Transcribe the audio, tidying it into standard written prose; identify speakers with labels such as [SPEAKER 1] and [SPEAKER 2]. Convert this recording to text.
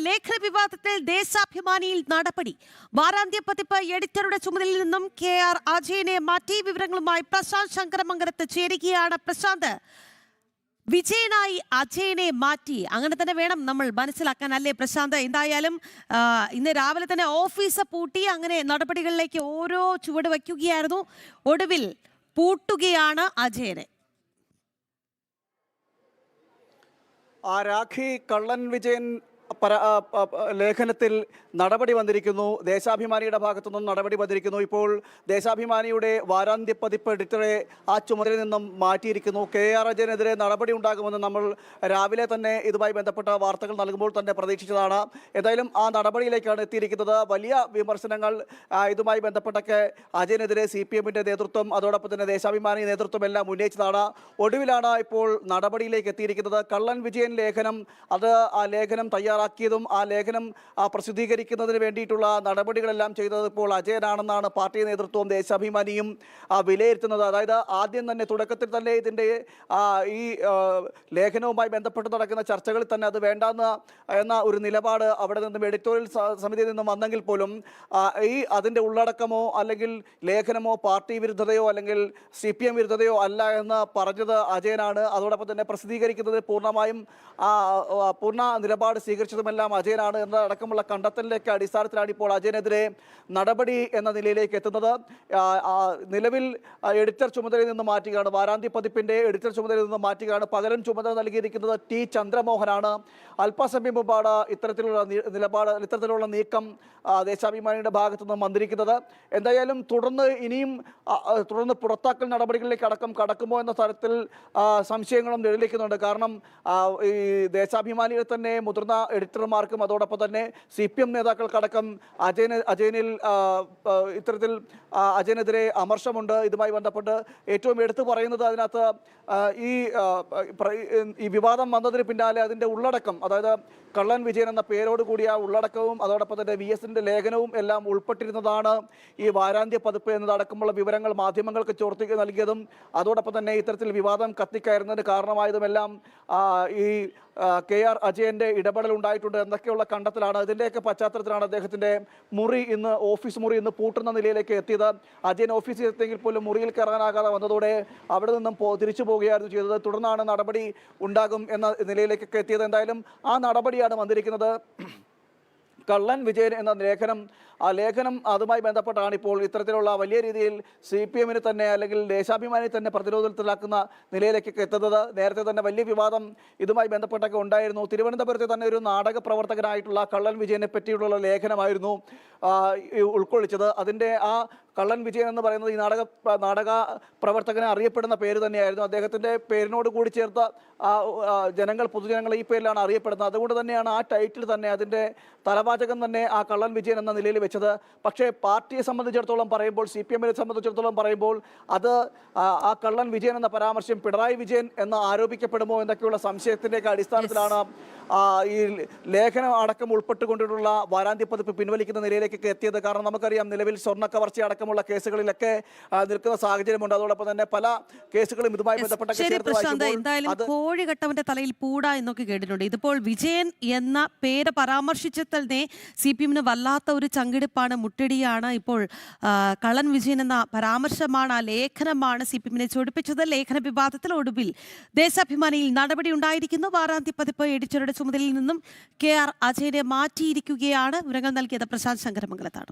[SPEAKER 1] ലേഖന വിവാദത്തിൽ ദേശാഭിമാനിയിൽ നടപടി. വാരാന്ത്യ പതിപ്പ് എഡിറ്ററുടെ ചുമതലയിൽ നിന്നും KR അജയനെ മാറ്റി. വിവരങ്ങളുമായി പ്രശാന്ത് ശങ്കരമംഗലത്ത് ചേരുകയാണ്. പ്രശാന്ത്, വിജയനായി അജയനെ മാറ്റി, അങ്ങനെ തന്നെ വേണം നമ്മൾ മനസ്സിലാക്കാൻ, അല്ലേ പ്രശാന്ത്? എന്തായാലും ഇന്ന് രാവിലെ തന്നെ ഓഫീസ് പൂട്ടി, അങ്ങനെ നടപടികളിലേക്ക് ഓരോ ചുവട് വയ്ക്കുകയായിരുന്നു. ഒടുവിൽ പൂട്ടുകയാണ് അജയനെ.
[SPEAKER 2] രാഖി, കള്ളൻ വിജയൻ ലേഖനത്തിൽ നടപടി വന്നിരിക്കുന്നു. ദേശാഭിമാനിയുടെ ഭാഗത്തുനിന്നും നടപടി വന്നിരിക്കുന്നു. ഇപ്പോൾ ദേശാഭിമാനിയുടെ വാരാന്ത്യ പതിപ്പ് എഡിറ്ററെ ആ ചുമതലയിൽ നിന്നും മാറ്റിയിരിക്കുന്നു. KR അജയനെതിരെ നടപടി ഉണ്ടാകുമെന്ന് നമ്മൾ രാവിലെ തന്നെ ഇതുമായി ബന്ധപ്പെട്ട വാർത്തകൾ നൽകുമ്പോൾ തന്നെ പ്രതീക്ഷിച്ചതാണ്. ഏതായാലും ആ നടപടിയിലേക്കാണ് എത്തിയിരിക്കുന്നത്. വലിയ വിമർശനങ്ങൾ ഇതുമായി ബന്ധപ്പെട്ടൊക്കെ അജയനെതിരെ CPM-ന്റെ നേതൃത്വം, അതോടൊപ്പം തന്നെ ദേശാഭിമാനി നേതൃത്വം എല്ലാം ഉന്നയിച്ചതാണ്. ഒടുവിലാണ് ഇപ്പോൾ നടപടിയിലേക്ക് എത്തിയിരിക്കുന്നത്. കള്ളൻ വിജയൻ ലേഖനം, അത് ആ ലേഖനം തയ്യാറാക്കിയതും ആ ലേഖനം പ്രസിദ്ധീകരിക്കുന്നതിന് വേണ്ടിയിട്ടുള്ള നടപടികളെല്ലാം ചെയ്തത് ഇപ്പോൾ അജയനാണെന്നാണ് പാർട്ടി നേതൃത്വവും ദേശാഭിമാനിയും വിലയിരുത്തുന്നത്. അതായത് ആദ്യം തന്നെ, തുടക്കത്തിൽ തന്നെ ഇതിൻ്റെ ഈ ലേഖനവുമായി ബന്ധപ്പെട്ട് നടക്കുന്ന ചർച്ചകളിൽ തന്നെ അത് വേണ്ടെന്ന് എന്ന ഒരു നിലപാട് അവിടെ നിന്നും എഡിറ്റോറിയൽ സമിതിയിൽ നിന്നും വന്നെങ്കിൽ പോലും അതിൻ്റെ ഉള്ളടക്കമോ അല്ലെങ്കിൽ ലേഖനമോ പാർട്ടി വിരുദ്ധതയോ അല്ലെങ്കിൽ CPM വിരുദ്ധതയോ അല്ല എന്ന് പറഞ്ഞത് അജയനാണ്. അതോടൊപ്പം തന്നെ പ്രസിദ്ധീകരിക്കുന്നത് പൂർണ്ണമായും പൂർണ്ണ നിലപാട് സ്വീകരിച്ചതുമെല്ലാം അജയനാണ് എന്നതടക്കമുള്ള കണ്ടെത്തലിലേക്ക് അടിസ്ഥാനത്തിലാണ് ഇപ്പോൾ അജയനെതിരെ നടപടി എന്ന നിലയിലേക്ക് എത്തുന്നത്. നിലവിൽ എഡിറ്റർ ചുമതലയിൽ നിന്ന് മാറ്റുകയാണ്. വാരാന്ത്യ പതിപ്പിൻ്റെ എഡിറ്റർ ചുമതലയിൽ നിന്ന് മാറ്റുകയാണ്. പകരം ചുമതല നൽകിയിരിക്കുന്നത് T ചന്ദ്രമോഹനാണ്. അല്പസമയം മുമ്പാണ് ഇത്തരത്തിലുള്ള നീക്കം ദേശാഭിമാനിയുടെ ഭാഗത്തു നിന്നും വന്നിരിക്കുന്നത്. എന്തായാലും തുടർന്ന് പുറത്താക്കൽ നടപടികളിലേക്ക് കടക്കുമോ എന്ന തരത്തിൽ സംശയങ്ങളും നിഴലിക്കുന്നുണ്ട്. കാരണം ഈ ദേശാഭിമാനിയിൽ തന്നെ മുതിർന്ന എഡിറ്റർമാർക്കും അതോടൊപ്പം തന്നെ CPM നേതാക്കൾക്കടക്കം ഇത്തരത്തിൽ അജയനെതിരെ അമർഷമുണ്ട്. ഇതുമായി ബന്ധപ്പെട്ട് ഏറ്റവും എടുത്തു പറയുന്നത്, അതിനകത്ത് ഈ വിവാദം വന്നതിന് പിന്നാലെ അതിൻ്റെ ഉള്ളടക്കം, അതായത് കള്ളൻ വിജയൻ എന്ന പേരോട് കൂടിയ ഉള്ളടക്കവും അതോടൊപ്പം തന്നെ VS-ന്റെ ലേഖനവും എല്ലാം ഉൾപ്പെട്ടിരുന്നതാണ് ഈ വാരാന്ത്യ പതിപ്പ് എന്നതടക്കമുള്ള വിവരങ്ങൾ മാധ്യമങ്ങൾക്ക് ചോർത്തി നൽകിയതും അതോടൊപ്പം തന്നെ ഇത്തരത്തിൽ വിവാദം കത്തിക്കയറുന്നതിന് കാരണമായതുമെല്ലാം ഈ KR അജയൻ്റെ ഇടപെടൽ ഉണ്ടായിട്ടുണ്ട് എന്നൊക്കെയുള്ള കണ്ടെത്തലാണ്. ഇതിൻ്റെയൊക്കെ പശ്ചാത്തലത്തിലാണ് അദ്ദേഹത്തിൻ്റെ ഓഫീസ് മുറി ഇന്ന് പൂട്ടുന്ന നിലയിലേക്ക് എത്തിയത്. അജയൻ ഓഫീസിൽ എത്തിയെങ്കിൽ പോലും മുറിയിൽ കയറാനാകാതെ വന്നതോടെ അവിടെ നിന്നും തിരിച്ചു പോവുകയായിരുന്നു ചെയ്തത്. തുടർന്നാണ് നടപടി ഉണ്ടാകും എന്ന നിലയിലേക്കൊക്കെ എത്തിയത്. എന്തായാലും ആ നടപടിയാണ് വന്നിരിക്കുന്നത്. കള്ളൻ വിജയൻ എന്ന ലേഖനം അതുമായി ബന്ധപ്പെട്ടാണ് ഇപ്പോൾ ഇത്തരത്തിലുള്ള വലിയ രീതിയിൽ CPM-ന് തന്നെ അല്ലെങ്കിൽ ദേശാഭിമാനി തന്നെ പ്രതിരോധത്തിലാക്കുന്ന നിലയിലേക്കൊക്കെ എത്തുന്നത്. നേരത്തെ തന്നെ വലിയ വിവാദം ഇതുമായി ബന്ധപ്പെട്ടൊക്കെ ഉണ്ടായിരുന്നു. തിരുവനന്തപുരത്തെ തന്നെ ഒരു നാടക പ്രവർത്തകനായിട്ടുള്ള കള്ളൻ വിജയനെ പറ്റിയുള്ള ലേഖനമായിരുന്നു ഉൾക്കൊള്ളിച്ചത്. അതിൻ്റെ ആ കള്ളൻ വിജയൻ എന്ന് പറയുന്നത് ഈ നാടക പ്രവർത്തകനെ അറിയപ്പെടുന്ന പേര് തന്നെയായിരുന്നു. അദ്ദേഹത്തിൻ്റെ പേരിനോട് കൂടി ചേർത്ത പൊതുജനങ്ങൾ ഈ പേരിലാണ് അറിയപ്പെടുന്നത്. അതുകൊണ്ട് തന്നെയാണ് ആ ടൈറ്റിൽ തന്നെ, അതിൻ്റെ തലവാചകം തന്നെ ആ കള്ളൻ വിജയൻ എന്ന നിലയിൽ വെച്ചത്. പക്ഷേ പാർട്ടിയെ സംബന്ധിച്ചിടത്തോളം പറയുമ്പോൾ, CPM-നെ സംബന്ധിച്ചിടത്തോളം പറയുമ്പോൾ, അത് ആ കള്ളൻ വിജയൻ എന്ന പരാമർശം പിണറായി വിജയൻ എന്ന് ആരോപിക്കപ്പെടുമോ എന്നൊക്കെയുള്ള സംശയത്തിൻ്റെയൊക്കെ അടിസ്ഥാനത്തിലാണ് ഈ ലേഖനം അടക്കം ഉൾപ്പെട്ടുകൊണ്ടിട്ടുള്ള വാരാന്ത്യ പതിപ്പ് പിൻവലിക്കുന്ന നിലയിലേക്കൊക്കെ എത്തിയത്. കാരണം നമുക്കറിയാം, നിലവിൽ സ്വർണ്ണ കവർച്ച അടക്കമുള്ള കേസുകളിലൊക്കെ നിൽക്കുന്ന സാഹചര്യമുണ്ട്. അതോടൊപ്പം തന്നെ പല കേസുകളും ഇതുമായി ബന്ധപ്പെട്ട
[SPEAKER 1] കോഴികട്ടവന്റെ തലയിൽ പൂട എന്നൊക്കെ കേട്ടിട്ടുണ്ട്. ഇതിപ്പോൾ വിജയൻ എന്ന പേര് പരാമർശിച്ച തന്നെ CPM-ന് വല്ലാത്ത ഒരു ചങ്കിടിപ്പാണ്, മുട്ടിടിയാണ്. ഇപ്പോൾ കള്ളൻ വിജയൻ എന്ന പരാമർശമാണ്, ആ ലേഖനമാണ് CPM-നെ ചൊടിപ്പിച്ചത്. ലേഖന വിവാദത്തിൽ ഒടുവിൽ ദേശാഭിമാനിയിൽ നടപടി ഉണ്ടായിരിക്കുന്നു. വാരാന്ത്യ പതിപ്പ് എഡിറ്ററുടെ ചുമതലയിൽ നിന്നും KR അജയനെ മാറ്റിയിരിക്കുകയാണ്. വിവരങ്ങൾ നൽകിയത് പ്രശാന്ത് ശങ്കരമംഗലത്താണ്.